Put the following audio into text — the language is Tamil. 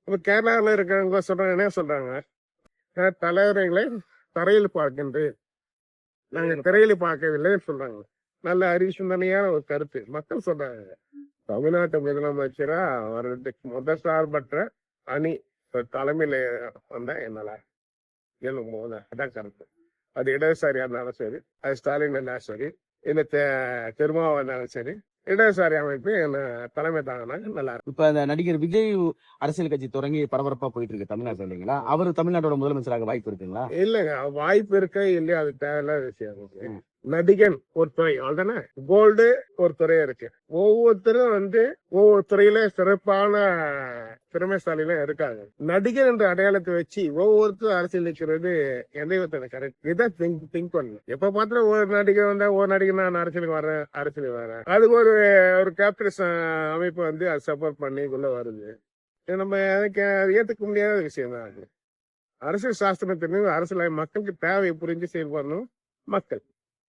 இப்ப கேரளாவில் இருக்கிறவங்க சொல்றாங்க, என்ன சொல்றாங்க, தலைவர்களை தரையில் பார்க்கின்றேன், நாங்க திரையில பார்க்கவில்லைன்னு சொல்றாங்க. நல்ல அறிவுசிந்தனையான ஒரு கருத்து மக்கள் சொல்றாங்க. தமிழ்நாட்டு முதலமைச்சரா வர்றதுக்கு சார்பற்ற அணி தலைமையில வந்தா என்னல எழும் போது அதான் கருத்து. அது இடதுசாரியா இருந்தாலும் சரி, அது ஸ்டாலின் இருந்தாலும் சரி, இல்ல திருமாவா இருந்தாலும் சரி, இடதுசாரி அமைப்பு என்ன தலைமை தாங்கினாங்க நல்லா இருக்கும். இப்ப அந்த நடிகர் விஜய் அரசியல் கட்சி தொடங்கி பரபரப்பா போயிட்டு இருக்கு தமிழ்நாட்டுல இல்லைங்களா? அவர் தமிழ்நாட்டோட முதலமைச்சராக வாய்ப்பு இருக்குங்களா? இல்லைங்க, வாய்ப்பு இருக்க இல்லையா அது தேவையில்லாத விஷயம். நடிகன் ஒரு துறை அவ்வளவுதானே, கோல்டு ஒரு துறை இருக்கு. ஒவ்வொருத்தரும் ஒவ்வொரு துறையில சிறப்பான திறமைசாலிகளும் இருக்காங்க. நடிகர் என்ற அடையாளத்தை வச்சு ஒவ்வொருத்தரும் அரசியல் நிற்கிறது எந்த விதத்துல கரெக்ட் இதான் திங்க் பண்ணணும். எப்ப பார்த்தாலும் ஒரு நடிகர் வந்தா ஒரு நடிகர் நான் அரசியலுக்கு வரேன் அதுக்கு ஒரு கேப்டன்ஸ் அமைப்பு அது சப்போர்ட் பண்ணி உள்ள வருது. நம்ம ஏத்துக்க முடியாத விஷயம் தான் அது. அரசியல் சாஸ்திரம் தெரிஞ்சு அரசியல் மக்களுக்கு தேவையை புரிஞ்சு செயல்படணும் மக்கள்.